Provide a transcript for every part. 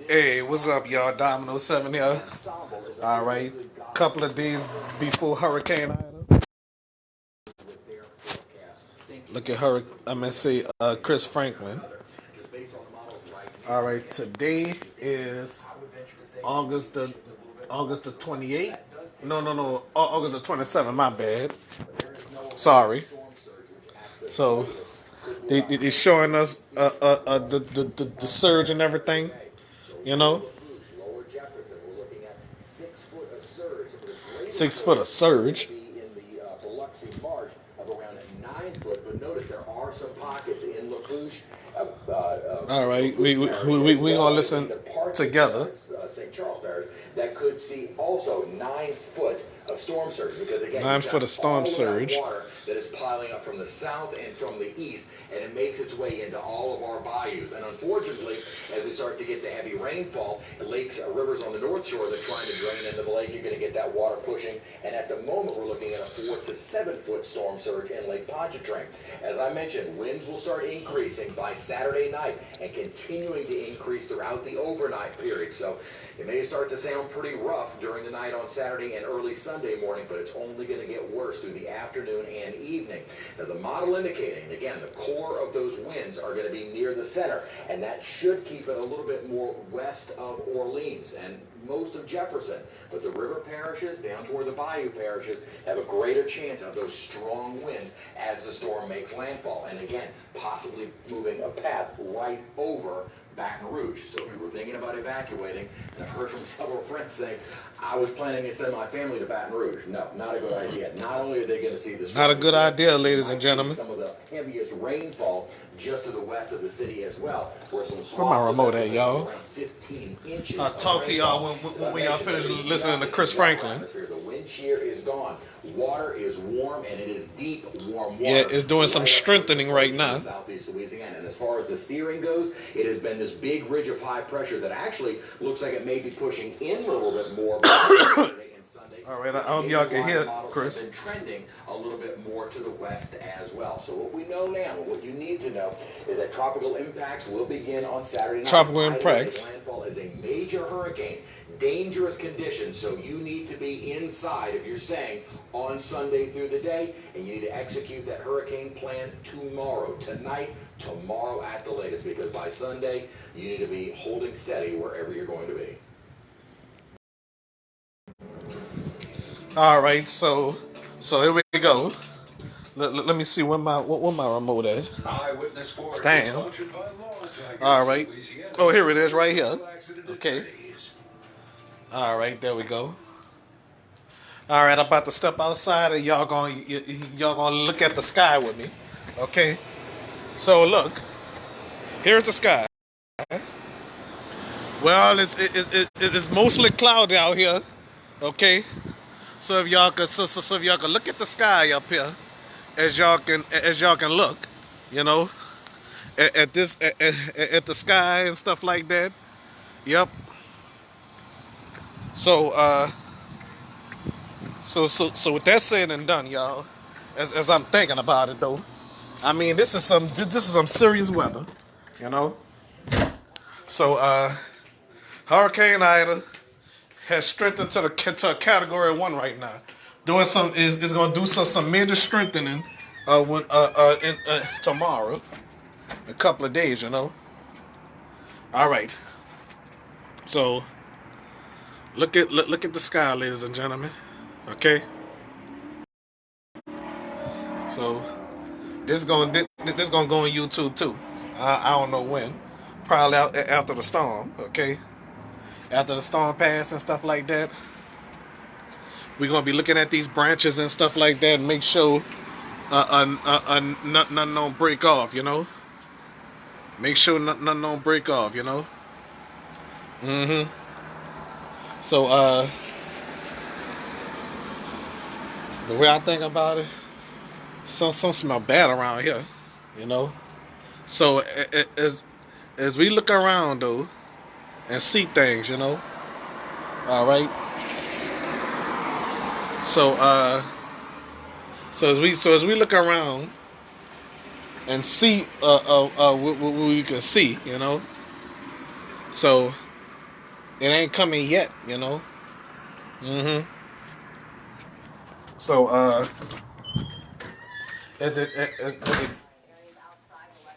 Hey, what's up, y'all? Dominoes 7 here. All right, couple of days before Hurricane Ida. Look at her. I'm gonna say Chris Franklin. All right, today is August the August the 28th. No, August the 27th. My bad. Sorry. So they showing us the surge and everything. You know, 6 foot of surge. All right, we gonna listen together. St. Charles Parish that could see also 9 foot of storm surge because again 9 foot of storm surge. Water that is piling up from the south and from the east, and it makes its way into all of our bayous. And unfortunately, as we start to get the heavy rainfall, lakes, rivers on the north shore that are trying to drain into the lake, you're going to get that water pushing. And at the moment, we're looking at a 4 to 7 foot storm surge in Lake Pontchartrain. As I mentioned, winds will start increasing by Saturday night and continuing to increase throughout the overnight period. So it may start to sound pretty rough during the night on Saturday and early Sunday morning, but it's only going to get worse through the afternoon and evening. Now, the model indicating, again, the core of those winds are going to be near the center, and that should keep it a little bit more west of Orleans and most of Jefferson. But the river parishes, down toward the bayou parishes, have a greater chance of those strong winds as the storm makes landfall. And again, possibly moving a path right over Baton Rouge. So if you were thinking about evacuating, and I've heard from several friends saying, I was planning to send my family to Baton Rouge. No, not a good idea. Not only are they going to see this, not a good idea, ladies and gentlemen. Some of the heaviest rainfall just to the west of the city as well. Where some where my remote at, y'all? 15 inches. I'll talk to y'all when y'all finish listening to Chris Franklin. The wind shear is gone. Water is warm, and it is deep, warm water. Yeah, it's doing some strengthening right now. Southeast Louisiana. And as far as the steering goes, it has been this big ridge of high pressure that actually looks like it may be pushing in a little bit more. Sunday. All right, I hope y'all can hear Chris. Have been trending a little bit more to the west as well. So what we know now, what you need to know, is that tropical impacts will begin on Saturday night. Tropical impacts. Landfall is a major hurricane, dangerous conditions. So you need to be inside if you're staying on Sunday through the day, and you need to execute that hurricane plan tomorrow, tonight, tomorrow at the latest, because by Sunday you need to be holding steady wherever you're going to be. All right, so here we go. Let me see where my remote is. Damn. All right. Oh, here it is, right here. Okay. All right, there we go. All right, I'm about to step outside, and y'all gonna look at the sky with me. Okay. So look, here's the sky. Well, it's mostly cloudy out here. Okay. So if y'all can look at the sky up here, as y'all can look, you know, at the sky and stuff like that. Yep. So with that said and done, y'all, as I'm thinking about it though, I mean this is some serious weather, you know. So Hurricane Ida has strengthened to a category 1 right now. Doing some is going to do some major strengthening tomorrow, a couple of days, you know. All right. So look at the sky, ladies and gentlemen. Okay. So this gonna go on YouTube too. I don't know when. Probably after the storm. Okay. After the storm pass and stuff like that, we're going to be looking at these branches and stuff like that and make sure nothing don't break off, you know? Make sure nothing don't break off, you know? So, the way I think about it, some smell bad around here, you know? So, as we look around, though, and see things, you know. All right. So as we look around and see what we can see, you know. So it ain't coming yet, you know. Mm-hmm. So is it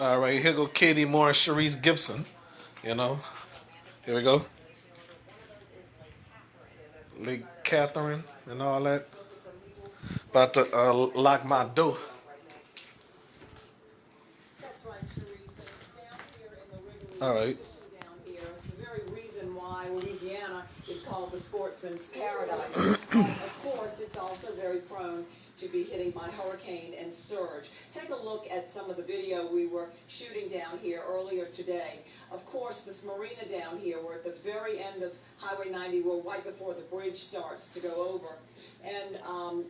all right, here go Katie Moore and Sharice Gibson, you know. Here we go. Lake Catherine and all that. About to lock my door. That's right, Sharice. Down here in the Wrigley All right. Station down here, it's the very reason why Louisiana is called the sportsman's paradise. Of course, it's also very prone to be hitting by hurricane and surge. Take a look at some of the video we were shooting down here earlier today. Of course, this marina down here, we're at the very end of Highway 90, we're right before the bridge starts to go over. And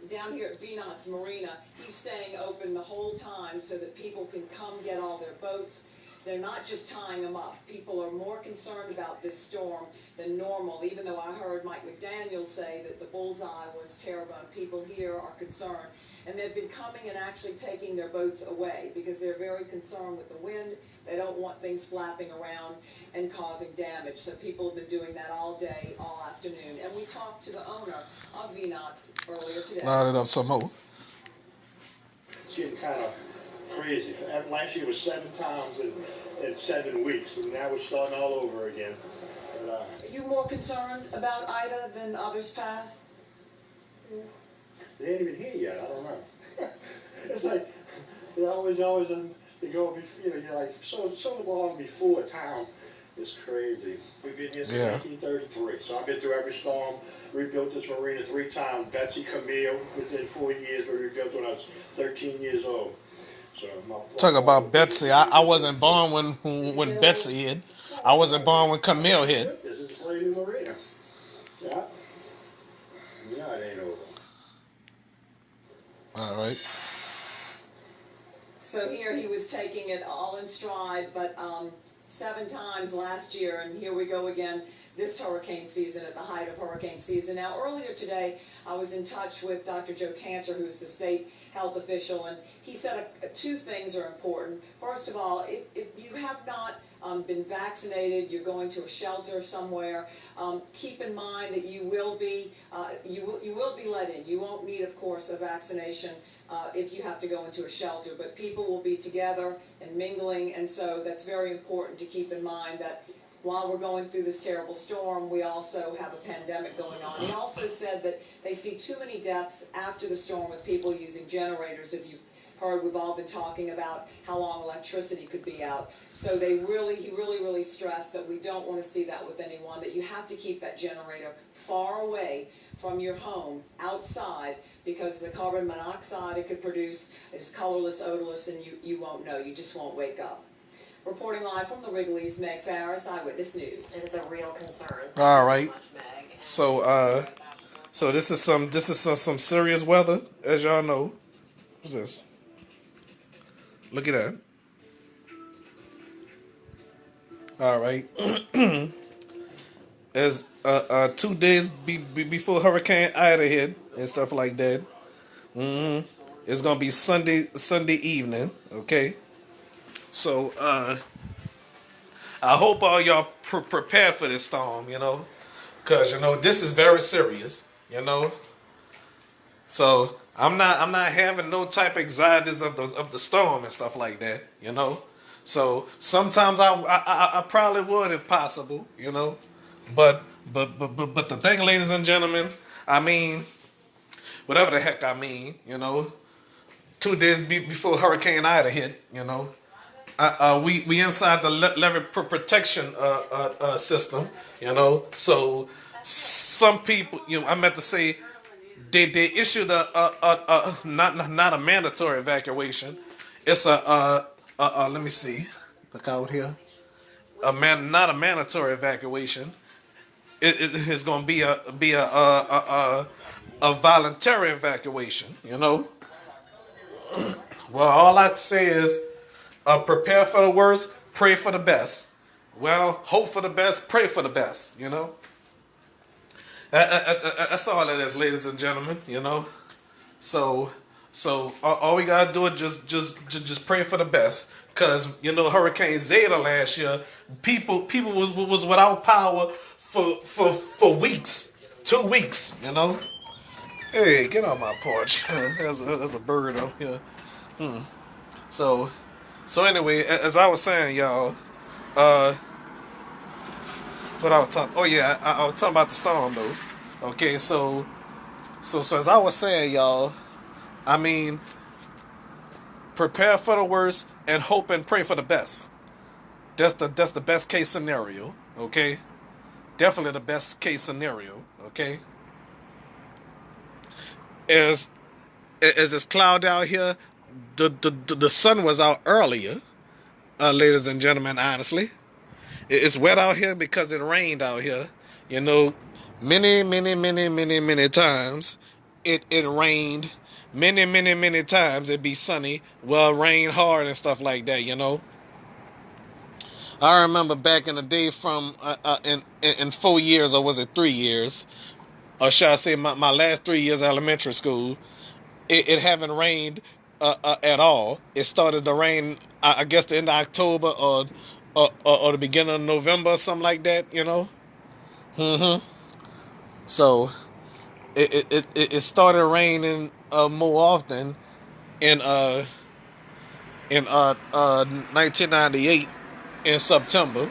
down here at Venot's Marina, he's staying open the whole time so that people can come get all their boats. They're not just tying them up. People are more concerned about this storm than normal, even though I heard Mike McDaniel say that the bullseye was terrible and people here are concerned. And they've been coming and actually taking their boats away because they're very concerned with the wind. They don't want things flapping around and causing damage. So people have been doing that all day, all afternoon. And we talked to the owner of Venot's earlier today. Line it up some more. It's getting kind of crazy. Last year was 7 times in 7 weeks, and now we're starting all over again. But, Are you more concerned about Ida than others past? they ain't even here yet. I don't know. It's like they always they go. You're like so long before town. It's crazy. We've been here since 1933, so I've been through every storm. Rebuilt this marina 3 times. Betsy, Camille, within 4 years, we rebuilt when I was 13 years old. So Talk about Betsy. I wasn't born when Betsy hit. I wasn't born when Camille hit. This is a brand new marina. Yeah. Yeah, it ain't over. All right. So here he was taking it all in stride, but 7 times last year, and here we go again this hurricane season, at the height of hurricane season. Now, earlier today, I was in touch with Dr. Joe Cantor, who's the state health official, and he said 2 things are important. First of all, if you have not been vaccinated, you're going to a shelter somewhere, keep in mind that you will be let in. You won't need, of course, a vaccination if you have to go into a shelter, but people will be together and mingling, and so that's very important to keep in mind that while we're going through this terrible storm, we also have a pandemic going on. He also said that they see too many deaths after the storm with people using generators. If you've heard, we've all been talking about how long electricity could be out. So he really stressed that we don't want to see that with anyone, that you have to keep that generator far away from your home, outside, because the carbon monoxide it could produce is colorless, odorless, and you won't know. You just won't wake up. Reporting live from the Wrigley's, Meg Farris, Eyewitness News. It is a real concern. All right. So much, Meg. So this is some serious weather, as y'all know. What's this? Look at that. All right. As 2 days before Hurricane Ida hit and stuff like that. It's gonna be Sunday evening. Okay. So I hope all y'all prepared for this storm. You know, because this is very serious. You know. So I'm not having no type of anxieties of the storm and stuff like that. You know. So sometimes I probably would if possible. You know. But the thing, ladies and gentlemen, I mean, whatever the heck I mean, 2 days before Hurricane Ida hit, we inside the levee protection system, So some people, I meant to say, they issued a not a mandatory evacuation. It's let me see, look out here, not a mandatory evacuation. It is going to be a voluntary evacuation, Well, all I can say is prepare for the worst, pray for the best. Well, hope for the best, pray for the best, That's all it is, ladies and gentlemen, So all we gotta do is just pray for the best. Cause Hurricane Zeta last year, people was without power for weeks, 2 weeks. Hey, get on my porch. There's a bird out here. So anyway, as I was saying, y'all, what I was talking. Oh yeah, I was talking about the storm though. Okay, so as I was saying, y'all, I mean, prepare for the worst and hope and pray for the best. That's the best case scenario. Okay, definitely the best case scenario. Okay, as it's cloud out here, the sun was out earlier, ladies and gentlemen. Honestly, it's wet out here because it rained out here. Many times it rained. Many times it'd be sunny. Well, rain hard and stuff like that. I remember back in the day from in 4 years, or was it 3 years, or should I say my last 3 years of elementary school, it haven't rained at all. It started to rain, I guess, the end of October or the beginning of November or something like that. So it started raining more often in 1998 in September.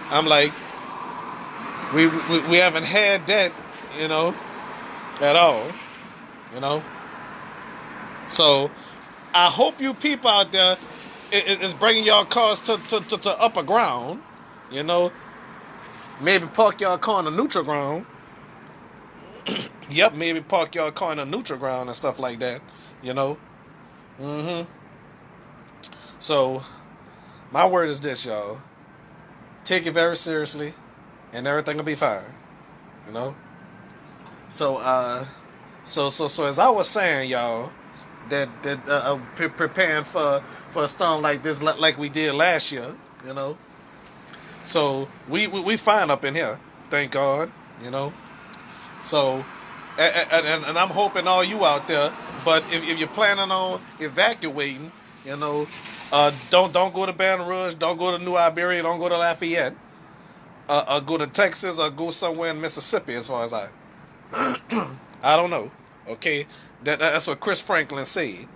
I'm like, we haven't had that, at all, So I hope you people out there is bringing y'all cars to upper ground, Maybe park y'all car on the neutral ground. Yep, maybe park y'all car on the neutral ground and stuff like that, So my word is this, y'all. Take it very seriously, and everything will be fine. So as I was saying, y'all, that preparing for a storm like this, like we did last year, So we fine up in here, thank God, So, and I'm hoping all you out there. But if you're planning on evacuating, don't go to Baton Rouge, don't go to New Iberia, don't go to Lafayette, go to Texas or go somewhere in Mississippi. As far as I don't know. Okay, that's what Chris Franklin said.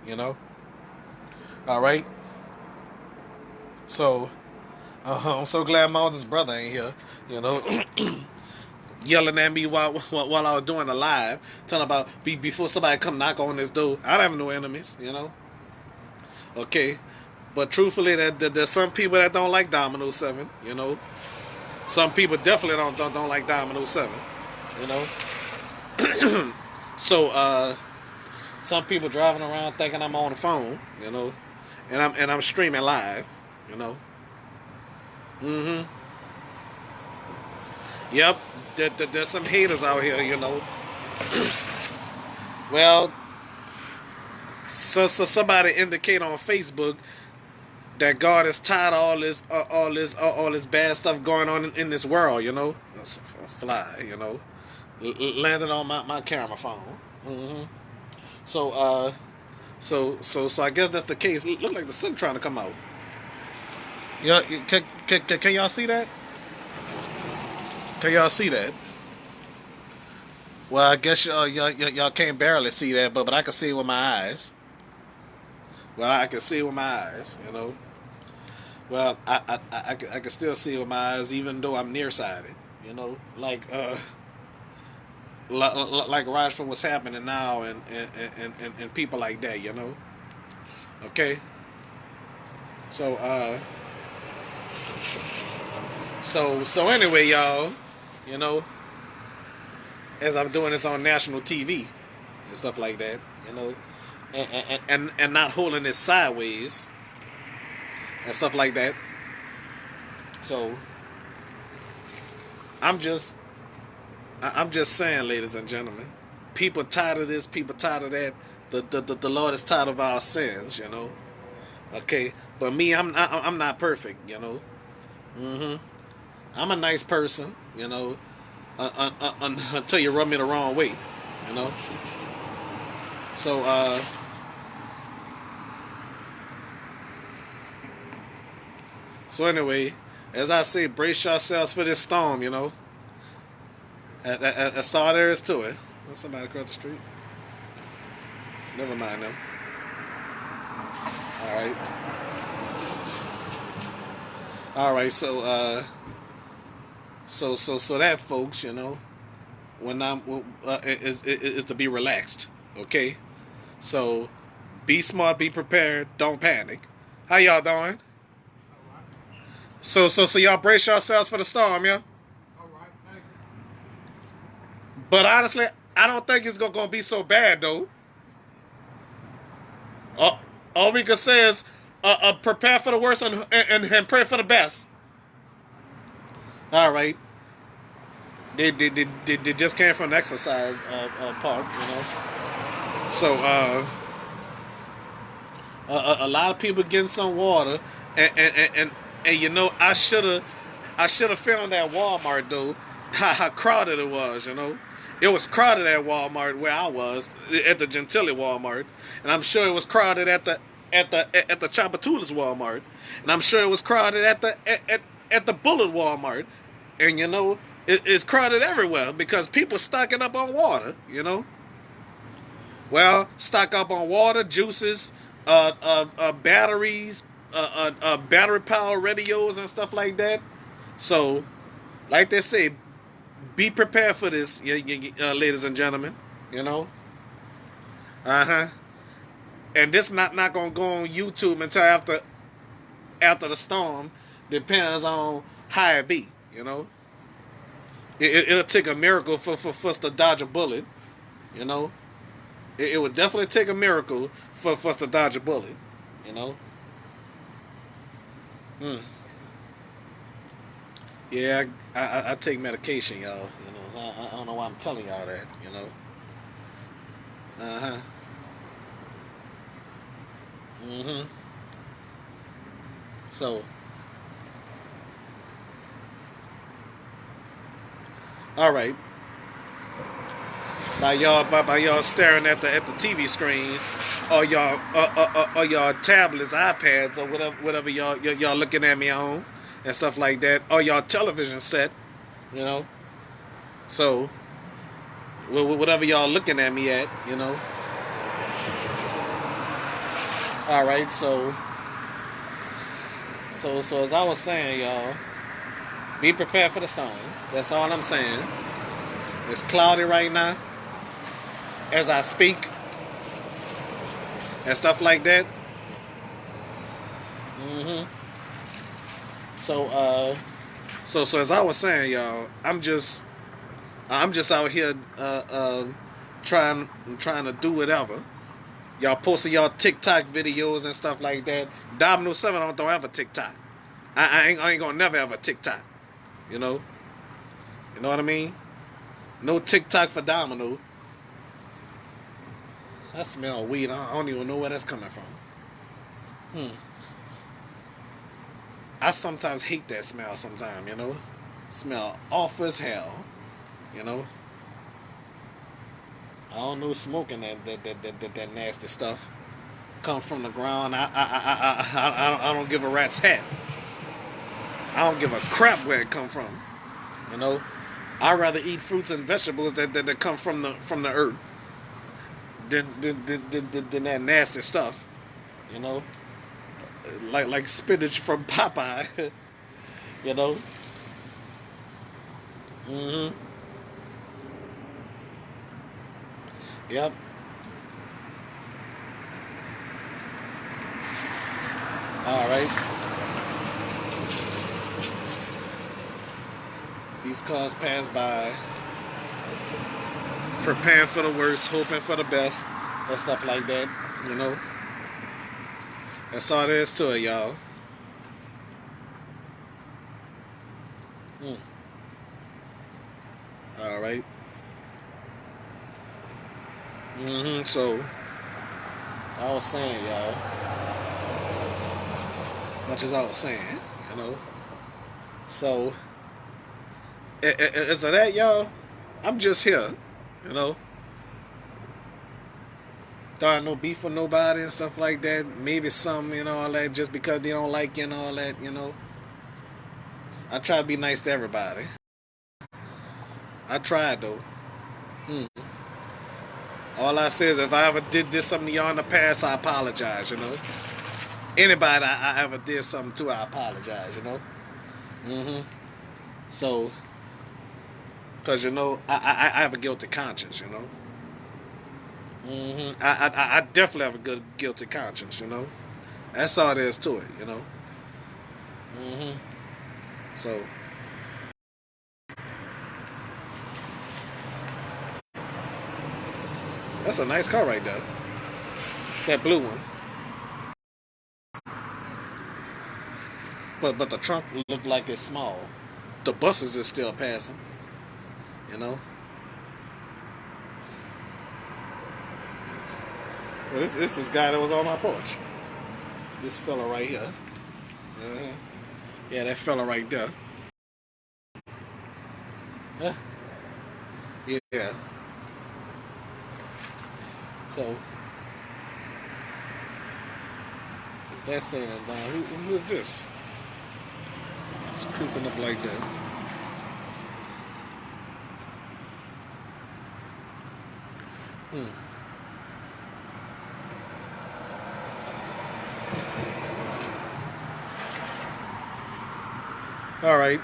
All right. So I'm so glad my oldest brother ain't here. Yelling at me while I was doing the live, talking about before somebody come knock on this door. I don't have no enemies. Okay. But truthfully, there's some people that don't like Dominoes 7, Some people definitely don't like Dominoes 7, So some people driving around thinking I'm on the phone, and I'm streaming live, Yep, there's some haters out here, Well, so somebody indicate on Facebook that God is tired of all this bad stuff going on in this world, That's a fly, landed on my camera phone. So I guess that's the case. Look like the sun trying to come out. Yeah, can y'all see that? Can y'all see that? Well, I guess y'all can't barely see that, but I can see it with my eyes. Well, I can see it with my eyes, Well, I can still see it with my eyes, even though I'm nearsighted, like right from what's happening now, and people like that, Okay. So anyway, y'all, as I'm doing this on national TV and stuff like that, and not holding it sideways and stuff like that. So I'm just saying, ladies and gentlemen, people tired of this, people tired of that. The Lord is tired of our sins, Okay, but me, I'm not perfect, I'm a nice person, until you rub me the wrong way, So So anyway, as I say, brace yourselves for this storm, you know. That's all there is to it. There's somebody across the street. Never mind them. Alright. Alright, so that, folks, you know, when is to be relaxed, okay? So be smart, be prepared, don't panic. How y'all doing? So y'all brace yourselves for the storm, yeah? Alright, thank you. But honestly, I don't think it's gonna be so bad though. All we can say is prepare for the worst and pray for the best. All right. They just came from an exercise park, you know. So a lot of people getting some water, and you know, I should have filmed that Walmart though. How crowded it was, you know. It was crowded at Walmart where I was, at the Gentilly Walmart, and I'm sure it was crowded at the Chapatulas Walmart, and I'm sure it was crowded at the Bullet Walmart, and you know, it's crowded everywhere because people stocking up on water, you know. Well, stock up on water, juices, batteries, battery power radios and stuff like that. So, like they say, be prepared for this, ladies and gentlemen. You know. And this not gonna go on YouTube until after the storm. Depends on how it be. You know. It'll take a miracle for us to dodge a bullet. You know. It would definitely take a miracle for us to dodge a bullet. You know. Yeah, I take medication, y'all. You know, I don't know why I'm telling y'all that. You know. So, all right. By y'all staring at the TV screen, or y'all tablets, iPads, or whatever y'all looking at me on, and stuff like that, or y'all television set, you know. So, whatever y'all looking at me at, you know. All right, so as I was saying, y'all, be prepared for the storm. That's all I'm saying. It's cloudy right now, as I speak, and stuff like that. So as I was saying, y'all, I'm just out here trying to do whatever. Y'all posting y'all TikTok videos and stuff like that. Dominoes 7 don't have a TikTok. I ain't gonna never have a TikTok. You know? You know what I mean? No TikTok for Domino. I smell weed. I don't even know where that's coming from. I sometimes hate that smell sometimes, you know? Smell awful as hell. You know? I don't know, smoking that nasty stuff come from the ground. I don't give a rat's hat. I don't give a crap where it come from. You know, I'd rather eat fruits and vegetables that come from the earth than that nasty stuff. You know, like spinach from Popeye. You know. Yep. All right. These cars pass by, preparing for the worst, hoping for the best, and stuff like that. You know. That's all there is to it, y'all. All right. So, I was saying, y'all, much as I was saying, you know, so, as of that, y'all, I'm just here, you know, starting no beef with nobody and stuff like that, maybe some, you know, all that, just because they don't like you and all that, you know, I try to be nice to everybody. I tried though. All I say is if I ever did this something to y'all in the past, I apologize. You know, anybody I ever did something to, I apologize. You know. So, cause you know, I have a guilty conscience. You know. I definitely have a good guilty conscience. You know. That's all there is to it. You know. So. That's a nice car right there. That blue one. But the trunk looked like it's small. The buses is still passing. You know. Well, this guy that was on my porch. This fella right here. Uh-huh. Yeah, that fella right there. Yeah. Yeah. So that's saying who is this? It's creeping up like that. All right.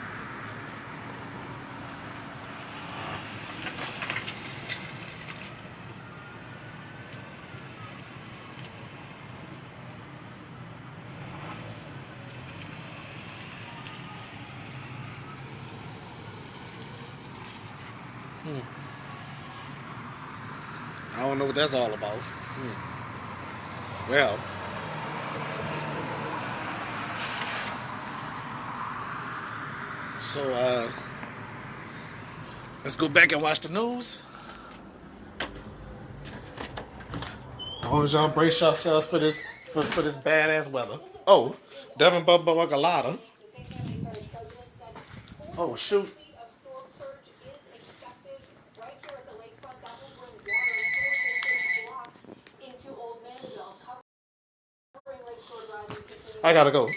I don't know what that's all about. Well, so let's go back and watch the news. As long as y'all brace yourselves for this for this badass weather. Oh, Devin Bubba. Oh shoot. I gotta go.